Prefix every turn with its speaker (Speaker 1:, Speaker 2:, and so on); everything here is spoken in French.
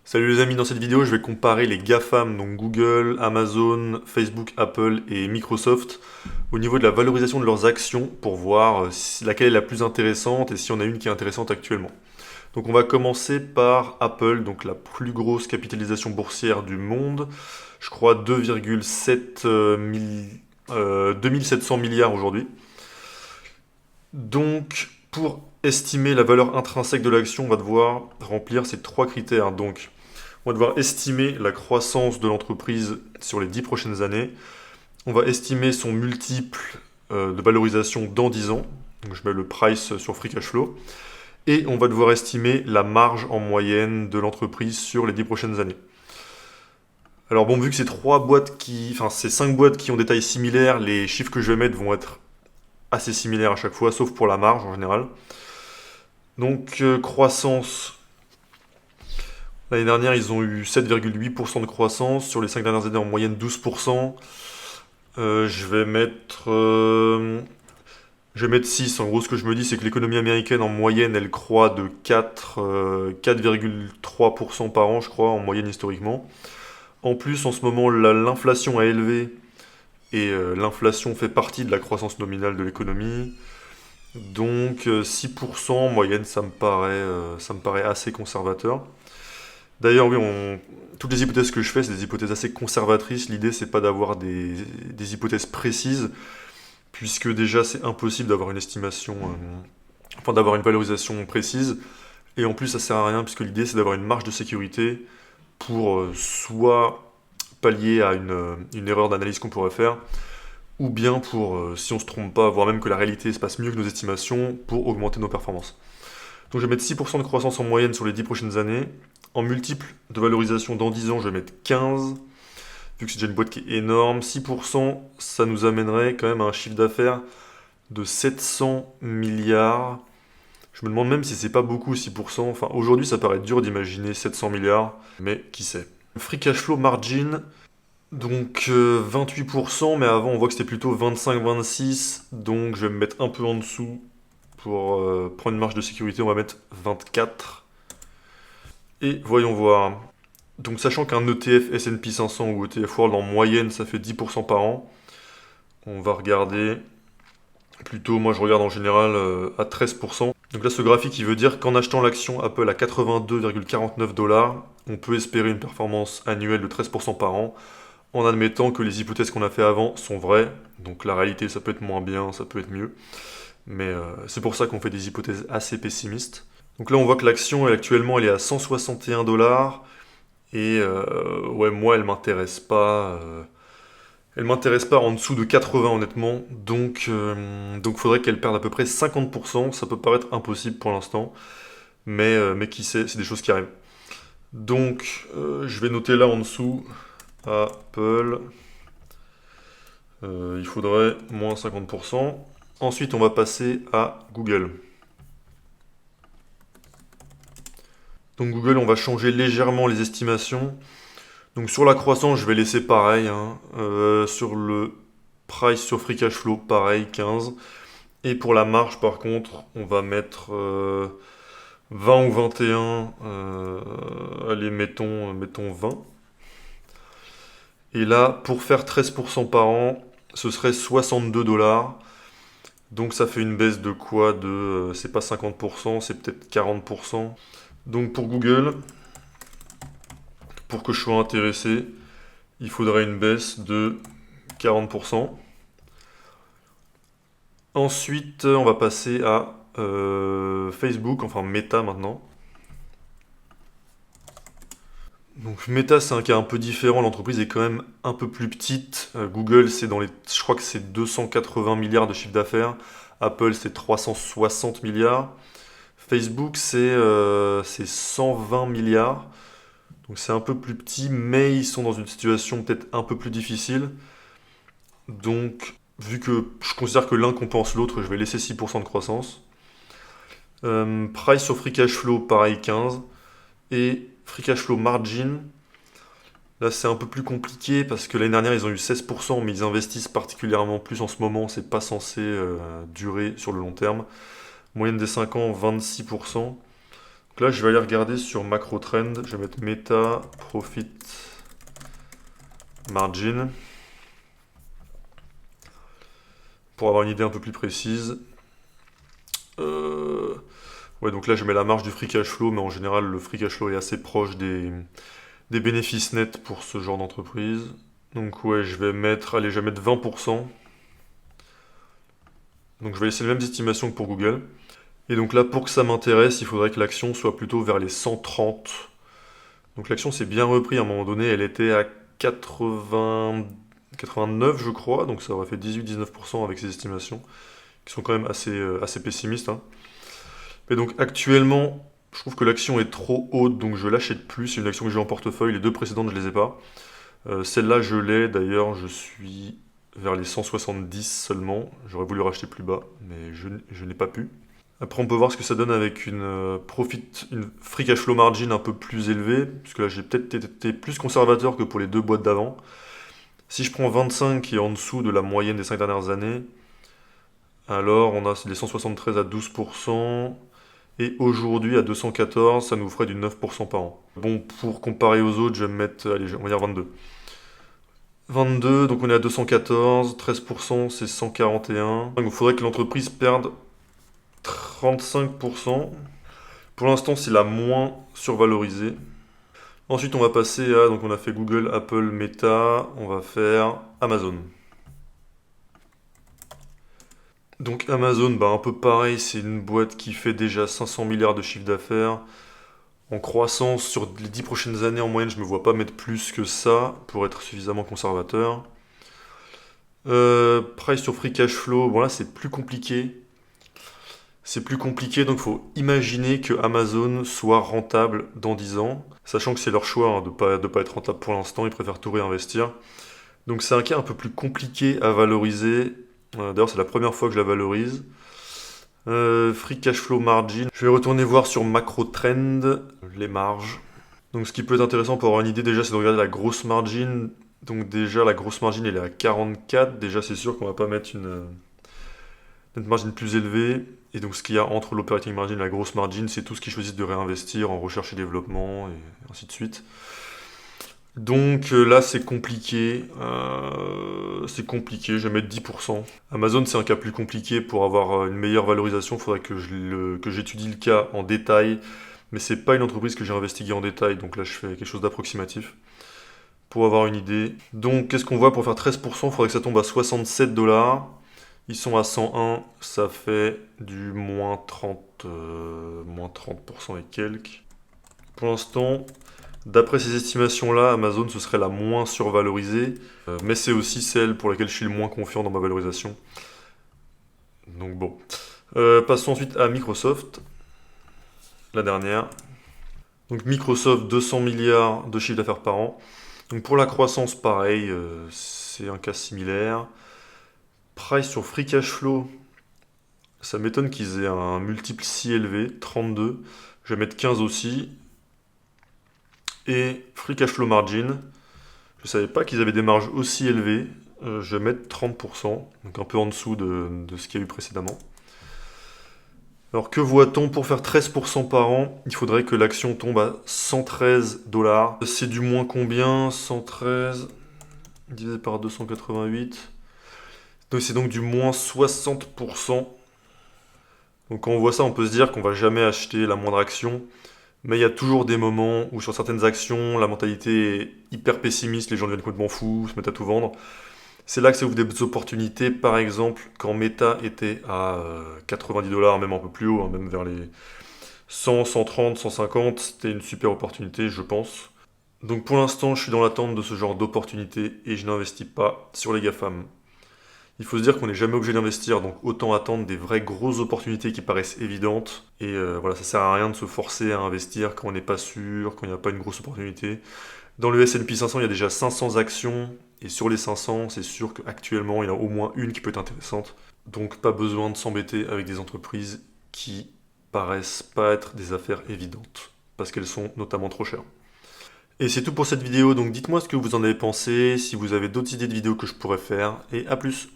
Speaker 1: Salut les amis, dans cette vidéo je vais comparer les GAFAM, donc Google, Amazon, Facebook, Apple et Microsoft au niveau de la valorisation de leurs actions pour voir laquelle est la plus intéressante et si on a une qui est intéressante actuellement. Donc on va commencer par Apple, donc la plus grosse capitalisation boursière du monde, je crois 2700 milliards aujourd'hui. Donc pour estimer la valeur intrinsèque de l'action, on va devoir remplir ces trois critères. Donc on va devoir estimer la croissance de l'entreprise sur les 10 prochaines années. On va estimer son multiple de valorisation dans 10 ans. Donc je mets le price sur free cash flow. Et on va devoir estimer la marge en moyenne de l'entreprise sur les 10 prochaines années. Alors bon, vu que ces 5 boîtes qui ont des tailles similaires, les chiffres que je vais mettre vont être assez similaires à chaque fois, sauf pour la marge en général. Donc croissance. L'année dernière, ils ont eu 7,8% de croissance. Sur les 5 dernières années, en moyenne 12%. Je vais mettre 6. En gros, ce que je me dis, c'est que l'économie américaine, en moyenne, elle croît de 4,3% par an, je crois, en moyenne historiquement. En plus, en ce moment, l'inflation a élevé et l'inflation fait partie de la croissance nominale de l'économie. Donc 6% en moyenne, ça me paraît assez conservateur. D'ailleurs, oui, toutes les hypothèses que je fais, c'est des hypothèses assez conservatrices. L'idée, c'est pas d'avoir des hypothèses précises, puisque déjà, c'est impossible d'avoir une estimation, enfin d'avoir une valorisation précise. Et en plus, ça sert à rien, puisque l'idée, c'est d'avoir une marge de sécurité pour soit pallier à une erreur d'analyse qu'on pourrait faire, ou bien pour, si on se trompe pas, voire même que la réalité se passe mieux que nos estimations, pour augmenter nos performances. Donc je vais mettre 6% de croissance en moyenne sur les 10 prochaines années. En multiple de valorisation dans 10 ans, je vais mettre 15. Vu que c'est déjà une boîte qui est énorme, 6%, ça nous amènerait quand même à un chiffre d'affaires de 700 milliards. Je me demande même si c'est pas beaucoup 6%. Enfin, aujourd'hui, ça paraît dur d'imaginer 700 milliards, mais qui sait. Free cash flow margin, donc 28%, mais avant on voit que c'était plutôt 25-26, donc je vais me mettre un peu en dessous pour prendre une marge de sécurité, on va mettre 24. Et voyons voir. Donc sachant qu'un ETF S&P 500 ou ETF World en moyenne ça fait 10% par an, on va regarder plutôt, moi je regarde en général à 13%. Donc là ce graphique il veut dire qu'en achetant l'action Apple à 82,49 dollars, on peut espérer une performance annuelle de 13% par an, en admettant que les hypothèses qu'on a fait avant sont vraies. Donc la réalité ça peut être moins bien, ça peut être mieux. Mais c'est pour ça qu'on fait des hypothèses assez pessimistes. Donc là, on voit que l'action, actuellement, elle est à 161 dollars. Et ouais, moi, elle m'intéresse pas. Elle m'intéresse pas en dessous de 80, honnêtement. Donc faudrait qu'elle perde à peu près 50%. Ça peut paraître impossible pour l'instant. Mais qui sait, c'est des choses qui arrivent. Donc, je vais noter là en dessous, Apple. Il faudrait moins 50%. Ensuite, on va passer à Google. Donc Google, on va changer légèrement les estimations. Donc sur la croissance, je vais laisser pareil, hein. Sur le price sur free cash flow, pareil, 15. Et pour la marge, par contre, on va mettre 20 ou 21. Allez, mettons 20. Et là, pour faire 13% par an, ce serait 62 dollars. Donc ça fait une baisse de quoi? C'est pas 50%, c'est peut-être 40%. Donc pour Google, pour que je sois intéressé, il faudrait une baisse de 40%. Ensuite, on va passer à Facebook, enfin Meta maintenant. Donc Meta, c'est un cas un peu différent, l'entreprise est quand même un peu plus petite. Google, je crois que c'est 280 milliards de chiffre d'affaires. Apple, c'est 360 milliards. Facebook, c'est 120 milliards. Donc c'est un peu plus petit, mais ils sont dans une situation peut-être un peu plus difficile. Donc, vu que je considère que l'un compense l'autre, je vais laisser 6% de croissance. Price sur free cash flow, pareil 15. Et free cash flow margin, là c'est un peu plus compliqué parce que l'année dernière ils ont eu 16%, mais ils investissent particulièrement plus en ce moment, c'est pas censé durer sur le long terme. Moyenne des 5 ans, 26%. Donc là, je vais aller regarder sur Macro Trend. Je vais mettre Meta Profit Margin pour avoir une idée un peu plus précise. Ouais, donc là, je mets la marge du free cash flow, mais en général, le free cash flow est assez proche des bénéfices nets pour ce genre d'entreprise. Donc ouais, je vais mettre 20%. Donc je vais laisser les mêmes estimations que pour Google. Et donc là, pour que ça m'intéresse, il faudrait que l'action soit plutôt vers les 130. Donc l'action s'est bien repris à un moment donné, elle était à 89 je crois, donc ça aurait fait 18-19% avec ces estimations, qui sont quand même assez pessimistes, hein. Et donc actuellement, je trouve que l'action est trop haute, donc je l'achète plus. C'est une action que j'ai en portefeuille, les deux précédentes je les ai pas. Celle-là je l'ai, d'ailleurs je suis vers les 170 seulement. J'aurais voulu racheter plus bas, mais je n'ai pas pu. Après, on peut voir ce que ça donne avec une free cash flow margin un peu plus élevée, puisque là j'ai peut-être été plus conservateur que pour les deux boîtes d'avant. Si je prends 25 qui est en dessous de la moyenne des 5 dernières années, alors on a les 173 à 12%, et aujourd'hui à 214, ça nous ferait du 9% par an. Bon, pour comparer aux autres, je vais me mettre, allez, on va dire 22. 22, donc on est à 214, 13% c'est 141. Donc il faudrait que l'entreprise perde 35%. Pour l'instant, c'est la moins survalorisée. Ensuite, on va passer à, donc on a fait Google, Apple, Meta, on va faire Amazon. Donc Amazon, bah un peu pareil, c'est une boîte qui fait déjà 500 milliards de chiffre d'affaires. En croissance, sur les 10 prochaines années en moyenne, je ne me vois pas mettre plus que ça pour être suffisamment conservateur. Price sur free cash flow, bon là c'est plus compliqué. C'est plus compliqué, donc il faut imaginer que Amazon soit rentable dans 10 ans, sachant que c'est leur choix hein, de pas être rentable pour l'instant, ils préfèrent tout réinvestir. Donc c'est un cas un peu plus compliqué à valoriser. D'ailleurs c'est la première fois que je la valorise. Free cash flow margin. Je vais retourner voir sur macro trend les marges. Donc ce qui peut être intéressant pour avoir une idée déjà, c'est de regarder la grosse margin. Donc déjà la grosse margin elle est à 44. Déjà c'est sûr qu'on va pas mettre une margin plus élevée. Et donc ce qu'il y a entre l'operating margin et la grosse margin, c'est tout ce qu'ils choisissent de réinvestir en recherche et développement et ainsi de suite. Donc là c'est compliqué. Je vais mettre 10%. Amazon c'est un cas plus compliqué. Pour avoir une meilleure valorisation, il faudrait que j'étudie le cas en détail. Mais c'est pas une entreprise que j'ai investiguée en détail, donc là je fais quelque chose d'approximatif pour avoir une idée. Donc qu'est-ce qu'on voit pour faire 13%? Il faudrait que ça tombe à 67 $. Ils sont à 101, ça fait du moins 30% et quelques. Pour l'instant, d'après ces estimations-là, Amazon ce serait la moins survalorisée, mais c'est aussi celle pour laquelle je suis le moins confiant dans ma valorisation. Donc bon. Passons ensuite à Microsoft, la dernière. Donc Microsoft, 200 milliards de chiffre d'affaires par an. Donc pour la croissance, pareil, c'est un cas similaire. Price sur free cash flow, ça m'étonne qu'ils aient un multiple si élevé, 32. Je vais mettre 15 aussi. Et free cash flow margin, je ne savais pas qu'ils avaient des marges aussi élevées. Je vais mettre 30%, donc un peu en dessous de ce qu'il y a eu précédemment. Alors que voit-on pour faire 13% par an? Il faudrait que l'action tombe à 113 $. C'est du moins combien? 113 divisé par 288. Donc c'est donc du moins 60%. Donc quand on voit ça, on peut se dire qu'on va jamais acheter la moindre action. Mais il y a toujours des moments où sur certaines actions, la mentalité est hyper pessimiste, les gens deviennent complètement fous, se mettent à tout vendre. C'est là que ça ouvre des opportunités. Par exemple, quand Meta était à 90 $, même un peu plus haut, hein, même vers les 100, 130, 150, c'était une super opportunité, je pense. Donc pour l'instant, je suis dans l'attente de ce genre d'opportunité et je n'investis pas sur les GAFAM. Il faut se dire qu'on n'est jamais obligé d'investir, donc autant attendre des vraies grosses opportunités qui paraissent évidentes. Et voilà, ça sert à rien de se forcer à investir quand on n'est pas sûr, quand il n'y a pas une grosse opportunité. Dans le S&P 500, il y a déjà 500 actions, et sur les 500, c'est sûr qu'actuellement, il y en a au moins une qui peut être intéressante. Donc pas besoin de s'embêter avec des entreprises qui paraissent pas être des affaires évidentes, parce qu'elles sont notamment trop chères. Et c'est tout pour cette vidéo, donc dites-moi ce que vous en avez pensé, si vous avez d'autres idées de vidéos que je pourrais faire, et à plus!